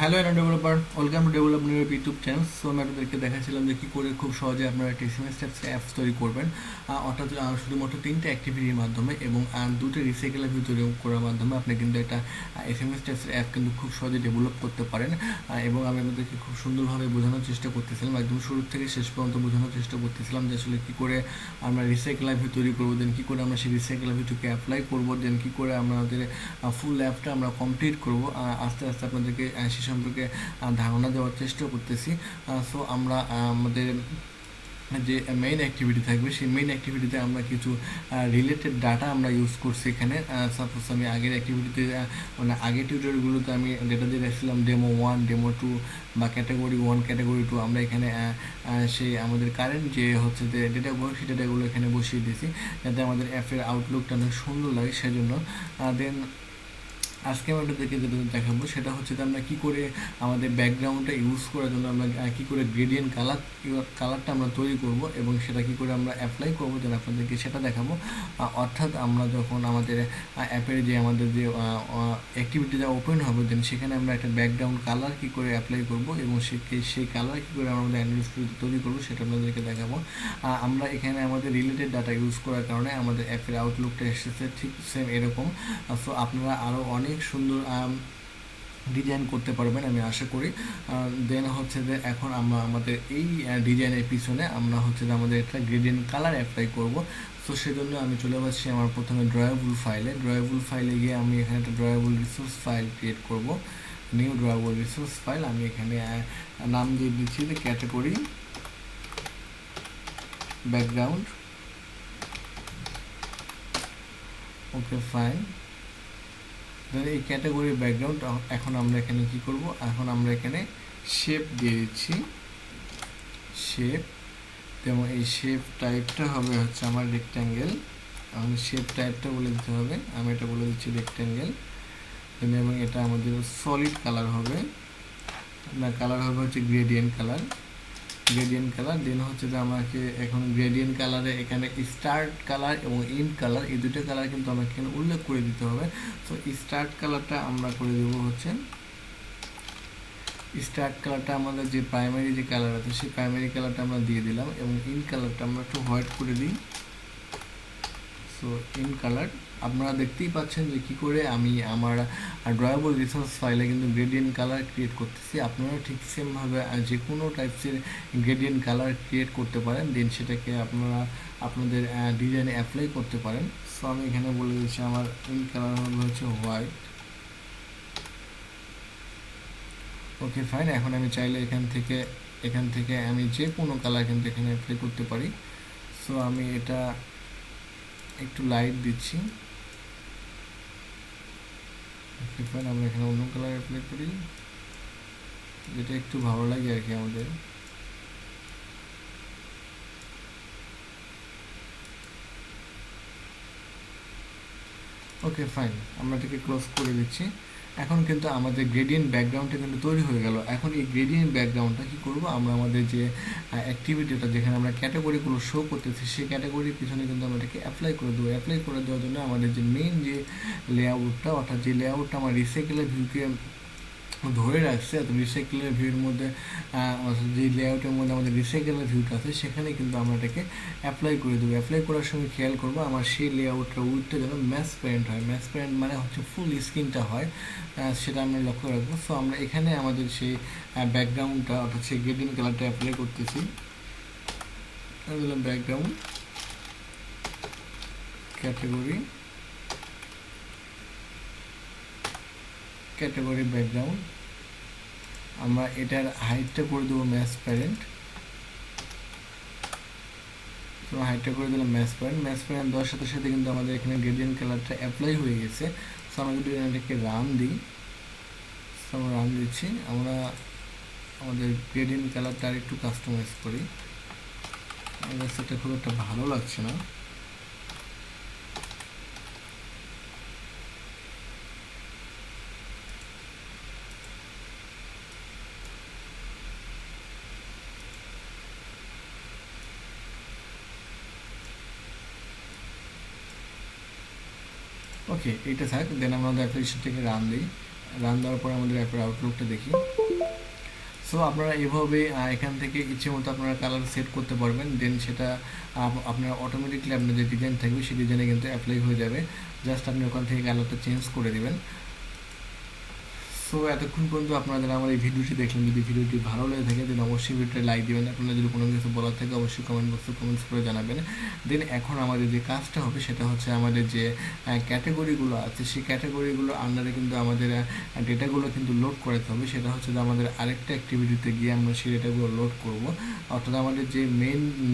Hello end developer, welcome to development YouTube channel. So আমি আপনাদেরকে দেখাচ্ছিলাম যে কী করে খুব সহজে আপনারা একটা এসএমএস অ্যাপস তৈরি করবেন, অর্থাৎ শুধুমাত্র 3টে অ্যাক্টিভিটির মাধ্যমে এবং 2টে রিসাইকেলের ভিউ তৈরি করার মাধ্যমে আপনি কিন্তু একটা এসএমএস অ্যাপ কিন্তু খুব সহজে ডেভেলপ করতে পারেন। এবং আমি আপনাদেরকে খুব সুন্দরভাবে বোঝানোর চেষ্টা করতেছিলাম, একদম শুরু থেকে শেষ পর্যন্ত বোঝানোর চেষ্টা করতেছিলাম যে আসলে কী করে আমরা রিসাইকেলার ভিউ তৈরি করবো, দেন কী করে আমরা সেই রিসাইকেলার ভিউটাকে অ্যাপ্লাই করবো, দেন কী করে আমাদের ফুল অ্যাপটা আমরা কমপ্লিট করবো। আস্তে আস্তে আপনাদেরকে সে সম্পর্কে ধারণা দেওয়ার চেষ্টা করতেছি। সো আমরা আমাদের যে মেইন অ্যাক্টিভিটি থাকবে সেই মেইন অ্যাক্টিভিটিতে আমরা কিছু রিলেটেড ডাটা আমরা ইউজ করছি এখানে। সাপোজ আমি আগের অ্যাক্টিভিটিতে মানে আগের টিউটোরিয়ালগুলোতে আমি ডেটা দিয়ে রাখছিলাম ডেমো 1, ডেমো 2 বা ক্যাটাগরি 1, ক্যাটাগরি 2। আমরা এখানে সেই আমাদের কারেন্ট যে হচ্ছে যে ডেটাগুলো সেই ডেটাগুলো এখানে বসিয়ে দিয়েছি যাতে আমাদের অ্যাপের আউটলুকটা অনেক সুন্দর লাগে সেজন্য। দেন আজকে আমি আপনাদেরকে যেটা দেখাবো সেটা হচ্ছে যে আমরা কী করে আমাদের ব্যাকগ্রাউন্ডটা ইউজ করার জন্য আমরা কী করে গ্রেডিয়েন্ট কালারটা আমরা তৈরি করব এবং সেটা কী করে আমরা অ্যাপ্লাই করবো, যেন আপনাদেরকে সেটা দেখাবো। অর্থাৎ আমরা যখন আমাদের অ্যাপের যে আমাদের যে অ্যাক্টিভিটিটা ওপেন হবে দেন সেখানে আমরা একটা ব্যাকগ্রাউন্ড কালার কী করে অ্যাপ্লাই করব এবং সেই কালার কী করে আমরা আমাদের অ্যান্ড্রয়েড স্টুডিওতে তৈরি করবো সেটা আপনাদেরকে দেখাবো। আমরা এখানে আমাদের রিলেটেড ডাটা ইউজ করার কারণে আমাদের অ্যাপের আউটলুকটা এসেছে ঠিক সেম এরকম। সো আপনারা আরও অনেক সুন্দর ডিজাইন করতে পারবেন আমি আশা করি। দেন হচ্ছে যে এখন আমরা আমাদের এই ডিজাইনের পিছনে আমরা হচ্ছে যে আমাদের একটা গ্রেডিয়েন্ট কালার অ্যাপ্লাই করব। সো সেজন্য আমি চলে যাচ্ছি আমার প্রথমে ড্রয়েবল ফাইলে গিয়ে আমি এখানে একটা ড্রয়েবল রিসোর্স ফাইল ক্রিয়েট করব। নিউ ড্রয়েবল রিসোর্স ফাইল আমি এখানে নাম দিয়ে দিচ্ছি যে ক্যাটাগরি ব্যাকগ্রাউন্ড। Okay fine. ধরে এই ক্যাটাগরি ব্যাকগ্রাউন্ড এখন আমরা এখানে কি করব, এখন আমরা এখানে শেপ দিয়ে দিচ্ছি শেপ। যেমন এই শেপ টাইপটা হবে হচ্ছে আমার রেক্ট্যাঙ্গেল। আমাদের শেপ টাইপটা বলে দিতে হবে, আমি এটা বলে দিচ্ছি রেক্ট্যাঙ্গেল। এবং এটা আমাদের সলিড কালার হবে, না কালার হবে হচ্ছে গ্রেডিয়েন্ট কালার। দেন হচ্ছে যে আমাকে এখন গ্রেডিয়েন্ট কালারে এখানে স্টার্ট কালার এবং এন্ড কালার এই দুটো কালার কিন্তু আমাকে এখানে উল্লেখ করে দিতে হবে। তো স্টার্ট কালারটা আমরা করে দেবো হচ্ছে স্টার্ট কালারটা আমাদের যে প্রাইমারি যে কালার আছে সেই প্রাইমারি কালারটা আমরা দিয়ে দিলাম এবং ইন কালারটা আমরা একটু হোয়াইট করে দিই। সো ইন কালার আপনারা দেখতেই পাচ্ছেন যে কী করে আমি আমার ড্রয়েবল রিসোর্স ফাইলে কিন্তু গ্রেডিয়েন্ট কালার ক্রিয়েট করতেছি। আপনারা ঠিক সেমভাবে যে কোনো টাইপসের গ্রেডিয়েন্ট কালার ক্রিয়েট করতে পারেন, দেন সেটাকে আপনারা আপনাদের ডিজাইনে অ্যাপ্লাই করতে পারেন। সো আমি এখানে বলে দিচ্ছি আমার ইন কালার হবে হচ্ছে হোয়াইট। Okay fine. এখন আমি চাইলে এখান থেকে আমি যে কোনো কালার কিন্তু এখানে অ্যাপ্লাই করতে পারি। সো আমি এটা একটু লাইট দিচ্ছি। ওকে ফাইন, আমরা এখানে অন্য কালার অ্যাপ্লাই করি যেটা একটু ভালো লাগে আর কি আমাদের। ওকে ফাইন, আমরা এটাকে ক্লোজ করে দিচ্ছি। এখন কিন্তু আমাদের গ্রেডিয়েন্ট ব্যাকগ্রাউন্ডটা কিন্তু তৈরি হয়ে গেল। এখন এই গ্রেডিয়েন্ট ব্যাকগ্রাউন্ডটা কী করবো, আমরা আমাদের যে অ্যাক্টিভিটিটা যেখানে আমরা ক্যাটাগরিগুলো শো করতেছি সেই ক্যাটাগরির পিছনে কিন্তু আমরা এটাকে অ্যাপ্লাই করে দেবো। অ্যাপ্লাই করে দেওয়ার জন্য আমাদের যে মেইন যে লেআউটটা, অর্থাৎ যে লেআউটটা আমার রিসাইকেলের ভিউকে ধরে রাখছে, তো রিসাইকেলের ভিউর মধ্যে যে লেআউটের মধ্যে আমাদের রিসাইকেলের ভিউটা আছে সেখানে কিন্তু আমরা এটাকে অ্যাপ্লাই করে দেবো। অ্যাপ্লাই করার সময় খেয়াল করবো আমার সেই লেআউটটা উইথটা যেন ম্যাচ প্যারেন্ট হয়। ম্যাচ প্যারেন্ট মানে হচ্ছে ফুল স্ক্রিনটা হয়, সেটা আমরা লক্ষ্য রাখবো। সো আমরা এখানে আমাদের সেই ব্যাকগ্রাউন্ডটা অর্থাৎ সেই গ্রেডিয়েন্ট কালারটা অ্যাপ্লাই করতেছি। ব্যাকগ্রাউন্ড ক্যাটাগরি ব্যাকগ্রাউন্ড আমরা এটার হাইটটা করে দেবো ম্যাচ প্যারেন্ট। তো হাইটটা করে দিলাম ম্যাচ প্যারেন্ট দেওয়ার সাথে সাথে কিন্তু আমাদের এখানে গ্রেডিয়েন্ট কালারটা অ্যাপ্লাই হয়ে গেছে। সো আমরা যদি এটাকে রান দিই, আমরা রান দিচ্ছি, আমরা আমাদের গ্রেডিয়েন্ট কালারটা আর একটু কাস্টমাইজ করি। আমার কাছে এটা খুব একটা ভালো লাগছে না। ওকে, এটা থাক। দেন আমরা আমাদের অ্যাপ্লিকেশনটাকে রান দিই। রান দেওয়ার পর আমাদের অ্যাপের আউটলুকটা দেখি। সো আপনারা এভাবে এখান থেকে ইচ্ছে মতো আপনারা কালার সেট করতে পারবেন, দেন সেটা আপনার অটোমেটিকলি আপনার যে ডিজাইন থাকবে সেই ডিজাইনে কিন্তু অ্যাপ্লাই হয়ে যাবে। জাস্ট আপনি ওখান থেকে কালারটা চেঞ্জ করে দেবেন। সো এতক্ষণ পর্যন্ত আপনারা যারা আমার এই ভিডিওটি দেখলেন, যদি ভিডিওটি ভালো লেগে থাকে দেন অবশ্যই ভিডিওটি লাইক দেবেন। আপনারা যদি কোনো কিছু বলার থাকে অবশ্যই কমেন্ট বক্সে কমেন্টস করে জানাবেন। দেন এখন আমাদের যে কাজটা হবে সেটা হচ্ছে আমাদের যে ক্যাটাগরিগুলো আছে সেই ক্যাটাগরিগুলো আন্ডারে কিন্তু আমাদের ডেটাগুলো কিন্তু লোড করাতে হবে। সেটা হচ্ছে যে আমাদের আরেকটা অ্যাক্টিভিটিতে গিয়ে আমরা সেই ডেটাগুলো লোড করব। অর্থাৎ আমাদের যে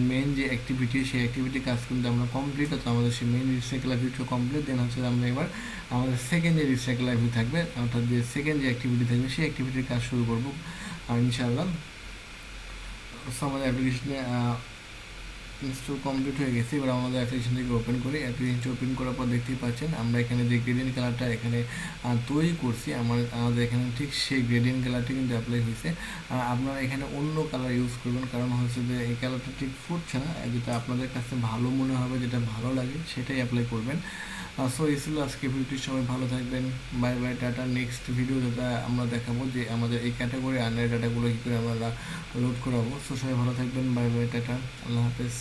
মেন যে অ্যাক্টিভিটি সেই অ্যাক্টিভিটি কাজ কিন্তু আমরা কমপ্লিট, অর্থাৎ আমাদের সেই মেন রিসাইকেল ভিডিও কমপ্লিট। দেন হচ্ছে আমরা এবার আমাদের সেকেন্ড যে রিসাইকেল ভিউ থাকবে, অর্থাৎ যে সেকেন্ড যে অ্যাক্টিভিটি থাকবে সেই অ্যাক্টিভিটির কাজ শুরু করবো ইনশাআল্লাহ। সো আমাদের অ্যাপ্লিকেশনে ইনস্টল কমপ্লিট হয়ে গেছে। এবার আমাদের অ্যাপ্লিকেশনটিকে ওপেন করি। অ্যাপ্লিকেশনটি ওপেন করার পর দেখতেই পাচ্ছেন আমরা এখানে যে গ্রেডিয়েন্ট কালারটা এখানে তৈরি করছি, আমাদের এখানে ঠিক সেই গ্রেডিয়েন্ট কালারটি কিন্তু অ্যাপ্লাই হয়েছে। আপনারা এখানে অন্য কালার ইউজ করবেন, কারণ হচ্ছে যে এই কালারটা ঠিক ফুটছে না। যেটা আপনাদের কাছে ভালো মনে হবে, যেটা ভালো লাগে সেটাই অ্যাপ্লাই করবেন। সো এই ছিল আজকে ভিডিওটি। সবাই ভালো থাকবেন, bye bye, tata. Next video যেটা আমরা দেখাবো যে আমাদের এই ক্যাটাগরি আন্ডার ডাটাগুলো কী করে আমরা লোড করাবো। সো সবাই ভালো থাকবেন, বাই বাই, টাটা, আল্লাহ হাফেজ।